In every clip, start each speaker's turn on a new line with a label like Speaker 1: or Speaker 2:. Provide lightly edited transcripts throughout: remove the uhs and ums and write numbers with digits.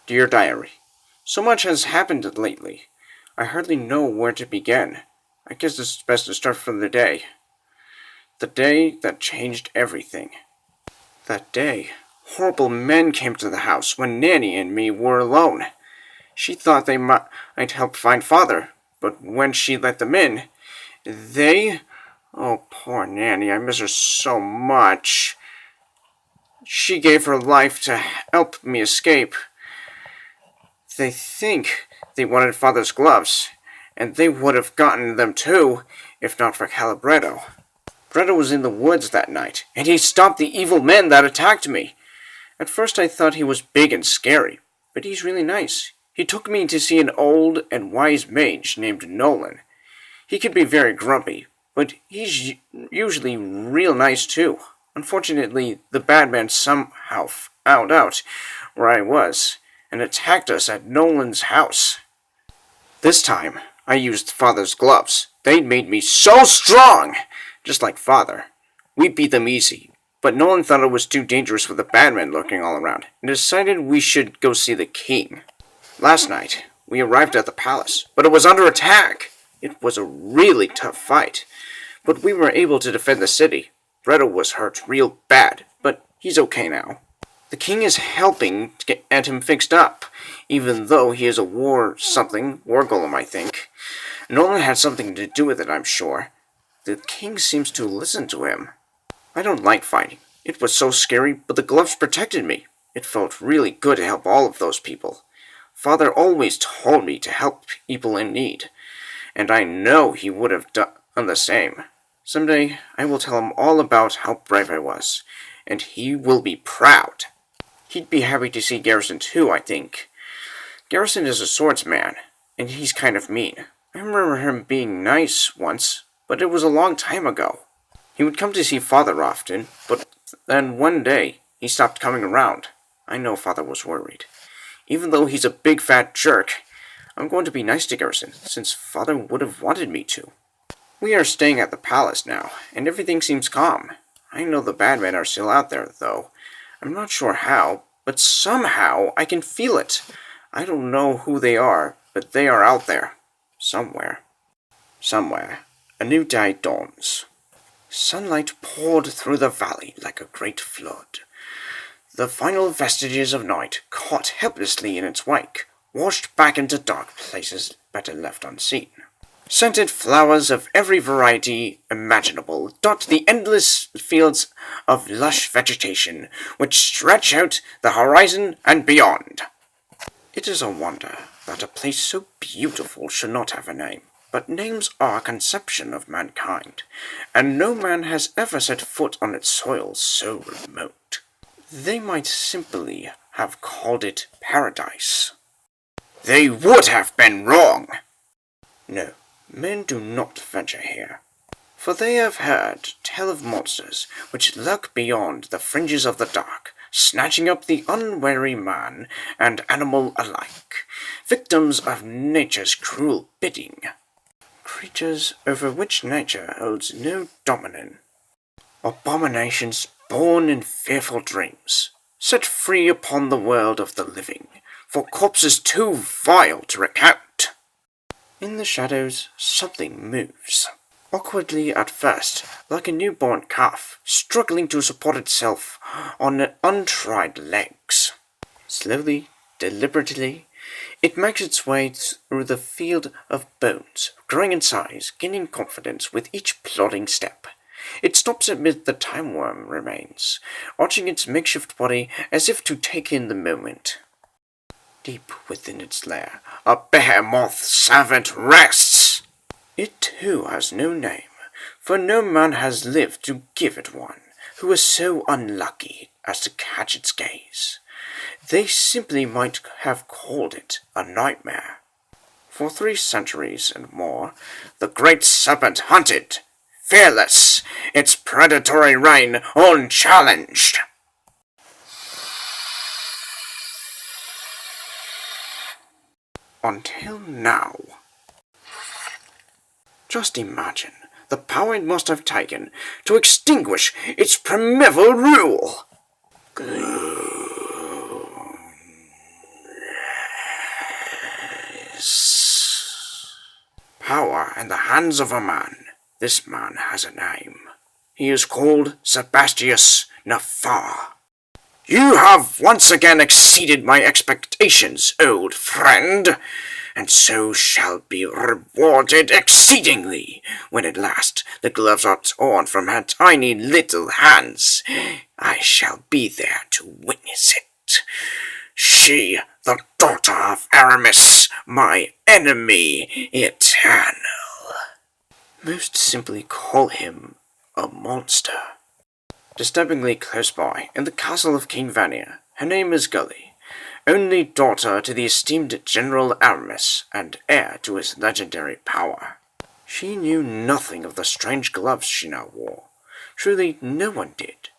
Speaker 1: Dear Diary, so much has happened lately. I hardly know where to begin. I guess it's best to start from the day. The day that changed everything. That day, horrible men came to the house when Nanny and me were alone. She thought they might help find Father, but when she let them in, they... Oh, poor Nanny, I miss her so much. She gave her life to help me escape. They think they wanted Father's gloves, and they would have gotten them too, if not for Calibretto. Bretto was in the woods that night, and he stopped the evil men that attacked me. At first I thought he was big and scary, but he's really nice. He took me to see an old and wise mage named Nolan. He could be very grumpy, but he's usually real nice too. Unfortunately, the bad man somehow found out where I was, and attacked us at Nolan's house. This time, I used Father's gloves. They made me so strong! Just like Father. We beat them easy, but Nolan thought it was too dangerous with the bad men lurking all around, and decided we should go see the king. Last night, we arrived at the palace, but it was under attack. It was a really tough fight, but we were able to defend the city. Bretto was hurt real bad, but he's okay now. The king is helping to get him fixed up, even though he is a war golem, I think. Nolan had something to do with it, I'm sure. The king seems to listen to him. I don't like fighting. It was so scary, but the gloves protected me. It felt really good to help all of those people. Father always told me to help people in need, and I know he would have done the same. Someday, I will tell him all about how brave I was, and he will be proud. He'd be happy to see Garrison too, I think. Garrison is a swordsman, and he's kind of mean. I remember him being nice once, but it was a long time ago. He would come to see Father often, but then one day, he stopped coming around. I know Father was worried. Even though he's a big fat jerk, I'm going to be nice to Garrison, since Father would have wanted me to. We are staying at the palace now, and everything seems calm. I know the bad men are still out there, though. I'm not sure how, but somehow I can feel it. I don't know who they are, but they are out there. Somewhere. Somewhere. A new day dawns. Sunlight poured through the valley like a great flood. The final vestiges of night, caught helplessly in its wake, washed back into dark places better left unseen. Scented flowers of every variety imaginable dot the endless fields of lush vegetation which stretch out the horizon and beyond. It is a wonder that a place so beautiful should not have a name, but names are a conception of mankind, and no man has ever set foot on its soil so remote. They might simply have called it paradise. They would have been wrong! No. Men do not venture here, for they have heard tell of monsters which lurk beyond the fringes of the dark, snatching up the unwary man and animal alike, victims of nature's cruel bidding, creatures over which nature holds no dominion, abominations born in fearful dreams, set free upon the world of the living, for corpses too vile to recount. In the shadows, something moves. Awkwardly at first, like a newborn calf, struggling to support itself on untried legs. Slowly, deliberately, it makes its way through the field of bones, growing in size, gaining confidence with each plodding step. It stops amid the time worm remains, arching its makeshift body as if to take in the moment. Deep within its lair, a behemoth servant rests. It too has no name, for no man has lived to give it one, who was so unlucky as to catch its gaze. They simply might have called it a nightmare. For 3 centuries and more, the great serpent hunted, fearless, its predatory reign unchallenged. Until now. Just imagine the power it must have taken to extinguish its primeval rule. power in the hands of a man. This man has a name. He is called Sebastius Nafar. You have once again exceeded my expectations, old friend, and so shall be rewarded exceedingly when at last the gloves are torn from her tiny little hands. I shall be there to witness it. She, the daughter of Aramis, my enemy eternal. Most simply call him a monster. Disturbingly close by, in the castle of King Vania, her name is Gully, only daughter to the esteemed General Aramis, and heir to his legendary power. She knew nothing of the strange gloves she now wore. Truly, no one did.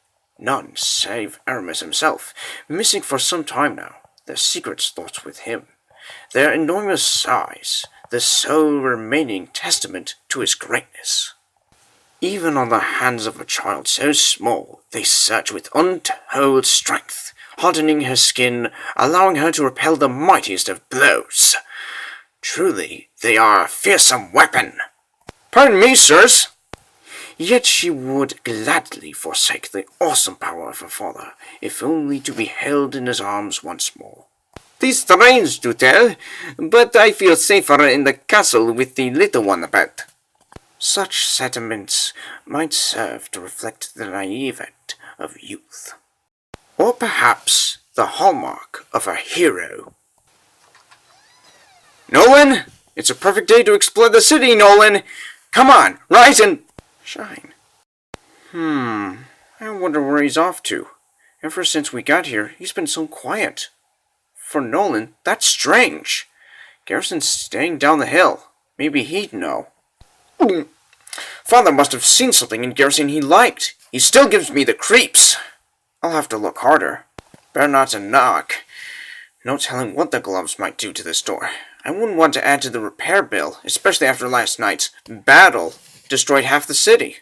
Speaker 1: None save Aramis himself, missing for some time now, their secrets thought with him. Their enormous size, the sole remaining testament to his greatness. Even on the hands of a child so small, they surge with untold strength, hardening her skin, allowing her to repel the mightiest of blows. Truly, they are a fearsome weapon. Pardon me, sirs. Yet she would gladly forsake the awesome power of her father, if only to be held in his arms once more. "'Tis strange to tell, but I feel safer in the castle with the little one about." Such sentiments might serve to reflect the naivete of youth. Or perhaps the hallmark of a hero. "Nolan! It's a perfect day to explore the city, Nolan! Come on, rise and shine." I wonder where he's off to. Ever since we got here, he's been so quiet. For Nolan, that's strange. Garrison's staying down the hill. Maybe he'd know. Father must have seen something in Garrison he liked. He still gives me the creeps. I'll have to look harder. Better not to knock. No telling what the gloves might do to this door. I wouldn't want to add to the repair bill, especially after last night's battle destroyed half the city.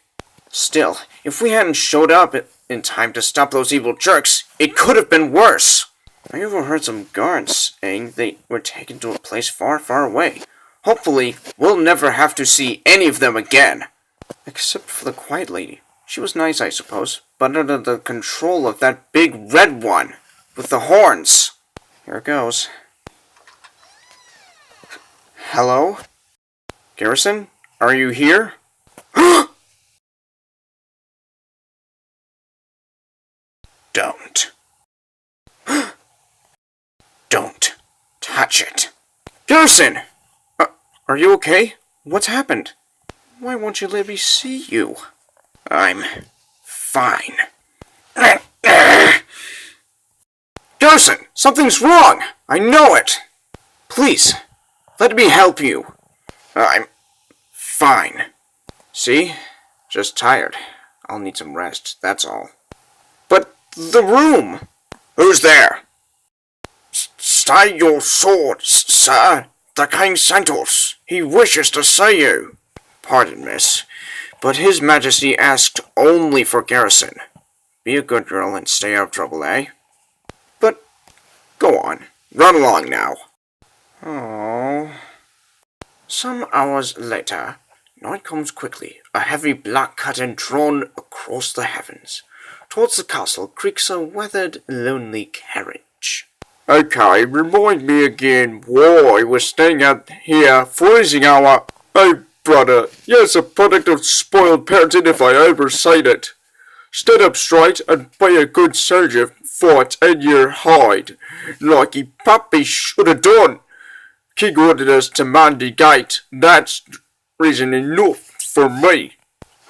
Speaker 1: Still, if we hadn't showed up in time to stop those evil jerks, it could have been worse. I overheard some guards saying they were taken to a place far, far away. Hopefully, we'll never have to see any of them again. Except for the quiet lady. She was nice, I suppose, but under the control of that big red one with the horns. Here it goes. Hello? Garrison? Are you here? Don't. Don't touch it. Garrison! Are you okay? What's happened? Why won't you let me see you? I'm fine. Garrison! Something's wrong! I know it! Please, let me help you. I'm fine. See? Just tired. I'll need some rest, that's all. But the room! Who's there? Stay your sword, sir. The King Santos. He wishes to see you. Pardon, miss, but His Majesty asked only for Garrison. Be a good girl and stay out of trouble, eh? But, go on. Run along now. Oh. Some hours later, night comes quickly, a heavy black curtain drawn across the heavens. Towards the castle creaks a weathered, lonely carriage. Okay, remind me again why we're staying out here freezing our... Hey, brother, yes, a product of spoiled parenting if I ever said it. Stand up straight and be a good soldier for a 10-year hide, like he puppy should have done. King ordered us to man the gate. That's reason enough for me.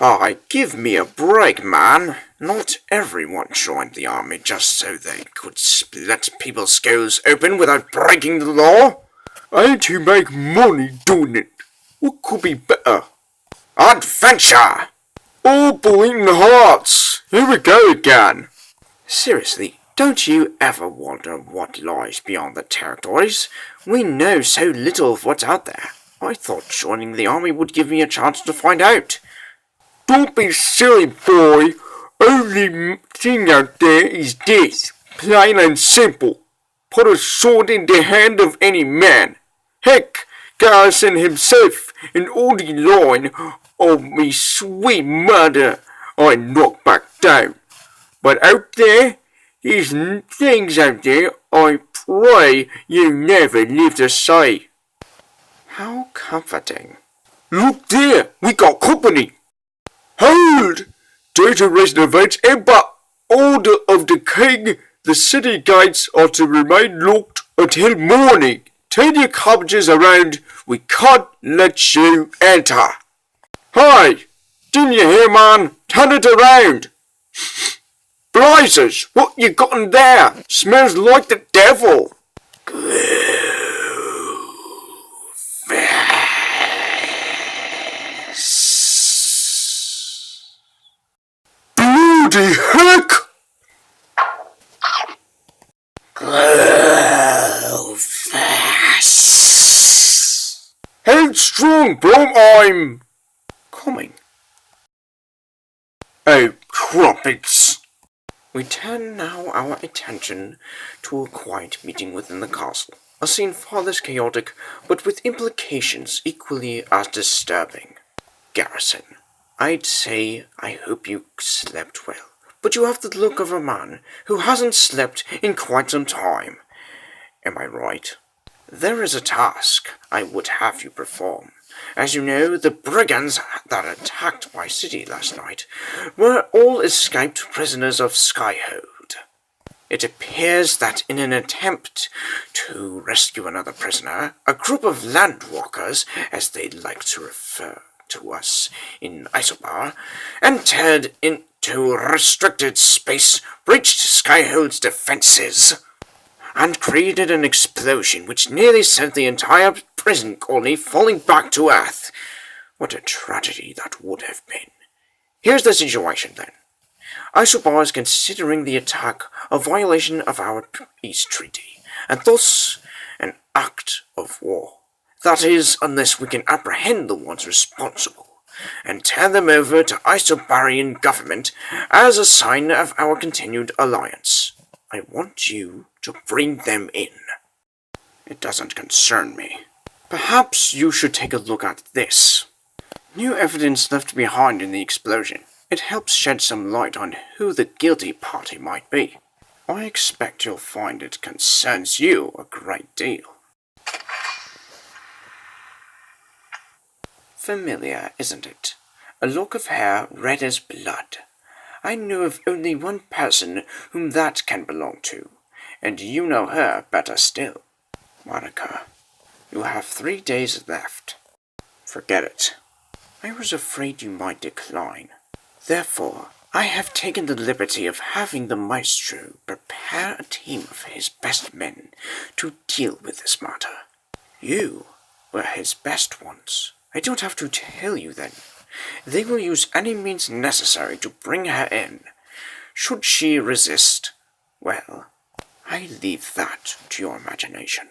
Speaker 1: Aye, give me a break, man. Not everyone joined the army just so they could split people's skulls open without breaking the law. And to make money doing it. What could be better? Adventure! Oh, bleeding hearts! Here we go again. Seriously, don't you ever wonder what lies beyond the territories? We know so little of what's out there. I thought joining the army would give me a chance to find out. Don't be silly, boy. Only thing out there is death. Plain and simple. Put a sword in the hand of any man. Heck,
Speaker 2: Garrison himself, an old line of me sweet mother, I knocked back down. But out there, there's things out there I pray you never live to see.
Speaker 1: How comforting.
Speaker 2: Look there, we got company. Hold! Due to recent events and by order of the king, the city gates are to remain locked until morning. Turn your cabbages around, we can't let you enter. Hey, didn't you hear, man? Turn it around. Blazes, what you got in there? Smells like the devil. Bloody heck! Headstrong, bro, I'm
Speaker 1: Coming.
Speaker 2: Oh, crumpets!
Speaker 1: We turn now our attention to a quiet meeting within the castle. A scene far less chaotic, but with implications equally as disturbing. Garrison, I'd say I hope you slept well, but you have the look of a man who hasn't slept in quite some time. Am I right? There is a task I would have you perform. As you know, the brigands that attacked my city last night were all escaped prisoners of Skyhold. It appears that in an attempt to rescue another prisoner, a group of landwalkers, as they like to refer to us in Isobar, entered into restricted space, breached Skyhold's defenses, and created an explosion which nearly sent the entire prison colony falling back to Earth. What a tragedy that would have been. Here's the situation then. Isobar is considering the attack a violation of our peace treaty, and thus an act of war. That is, unless we can apprehend the ones responsible, and turn them over to Isobarian government as a sign of our continued alliance. I want you to bring them in. It doesn't concern me. Perhaps you should take a look at this. New evidence left behind in the explosion. It helps shed some light on who the guilty party might be. I expect you'll find it concerns you a great deal. Familiar, isn't it? A lock of hair red as blood. I know of only one person whom that can belong to, and you know her better still. Monica, you have 3 days left. Forget it. I was afraid you might decline. Therefore, I have taken the liberty of having the maestro prepare a team of his best men to deal with this matter. You were his best ones. I don't have to tell you then. They will use any means necessary to bring her in. Should she resist, well, I leave that to your imagination.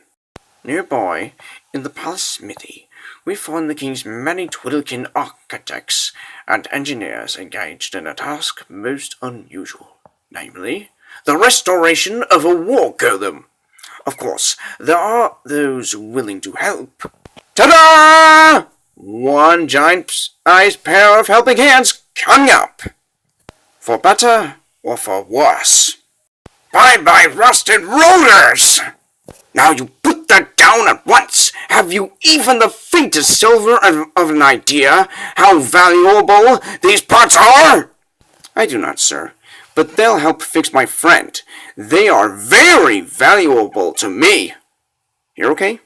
Speaker 1: Nearby, in the palace smithy, we find the king's many Twiddlekin architects and engineers engaged in a task most unusual, namely, the restoration of a war golem. Of course, there are those willing to help. Ta-da! One giant-sized pair of helping hands coming up. For better or for worse. Bye-bye, rusted rollers! Now you put that down at once. Have you even the faintest silver of an idea how valuable these parts are? I do not, sir, but they'll help fix my friend. They are very valuable to me. You're okay?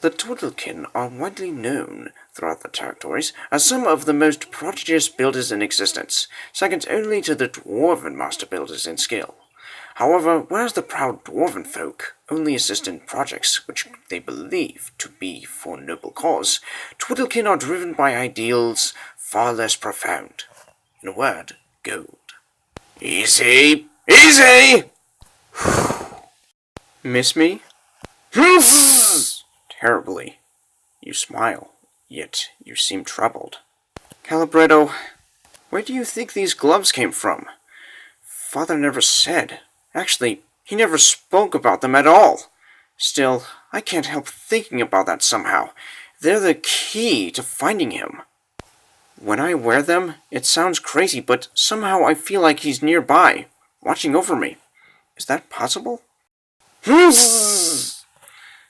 Speaker 1: The Twiddlekin are widely known throughout the territories as some of the most prodigious builders in existence, second only to the Dwarven master builders in skill. However, whereas the proud Dwarven folk only assist in projects which they believe to be for noble cause, Twiddlekin are driven by ideals far less profound. In a word, gold. Easy! Easy! Miss me? Terribly. You smile, yet you seem troubled. Calibretto, where do you think these gloves came from? Father never said. Actually, he never spoke about them at all. Still, I can't help thinking about that somehow. They're the key to finding him. When I wear them, it sounds crazy, but somehow I feel like he's nearby, watching over me. Is that possible?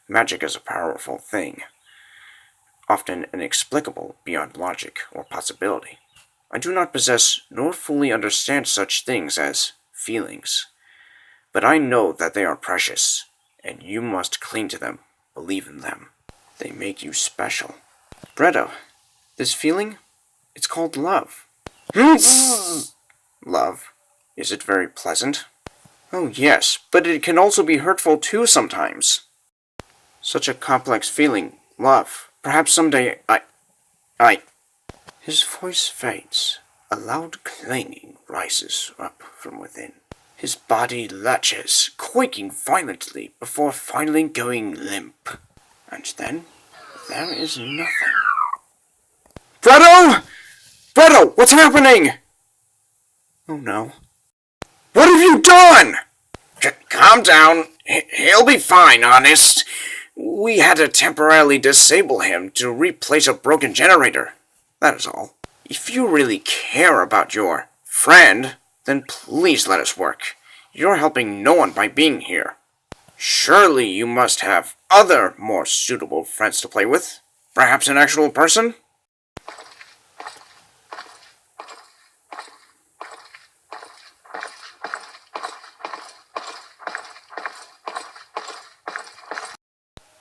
Speaker 1: Magic is a powerful thing, often inexplicable beyond logic or possibility. I do not possess nor fully understand such things as feelings, but I know that they are precious, and you must cling to them, believe in them. They make you special. Bredo, this feeling, it's called love. Love? Is it very pleasant? Oh yes, but it can also be hurtful too sometimes. Such a complex feeling, love. Perhaps someday I... His voice fades. A loud clanging rises up from within. His body lurches, quaking violently before finally going limp. And then, there is nothing. Bredo! Bredo, what's happening? Oh no. What have you done? Calm down. He'll be fine, honest. We had to temporarily disable him to replace a broken generator. That is all. If you really care about your friend, then please let us work. You're helping no one by being here. Surely you must have other more suitable friends to play with. Perhaps an actual person?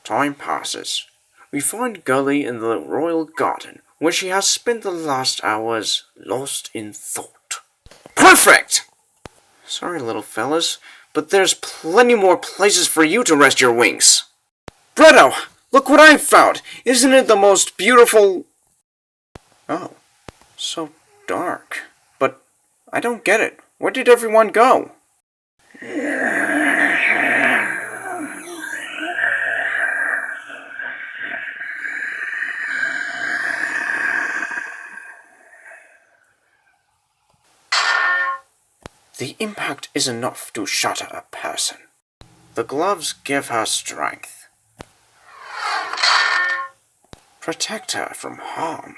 Speaker 1: Time passes. We find Gully in the royal garden, where she has spent the last hours lost in thought. Perfect! Sorry, little fellas, but there's plenty more places for you to rest your wings. Bredo, look what I found! Isn't it the most beautiful... Oh, so dark. But I don't get it. Where did everyone go? The impact is enough to shatter a person. The gloves give her strength. Protect her from harm.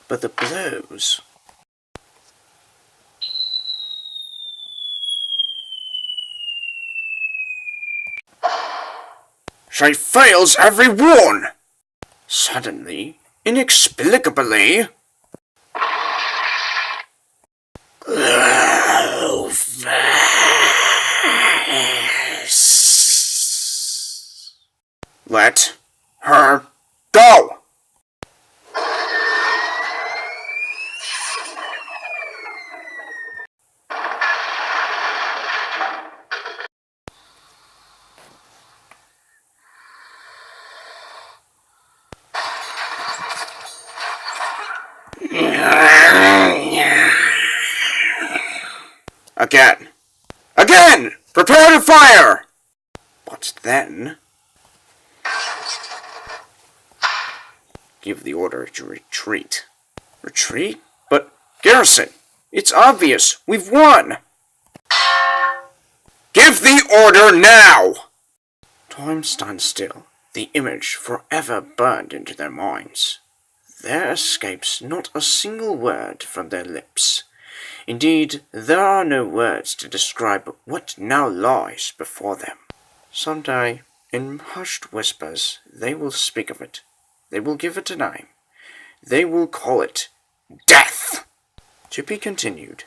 Speaker 1: But the blows... She fails every one! Suddenly, inexplicably... Let her go! Again! Again! Prepare to fire! But then... Give the order to retreat. Retreat? But, Garrison, it's obvious. We've won! Give the order now! Time stands still. The image forever burned into their minds. There escapes not a single word from their lips. Indeed, there are no words to describe what now lies before them. Someday, in hushed whispers, they will speak of it. They will give it a name. They will call it death. To be continued.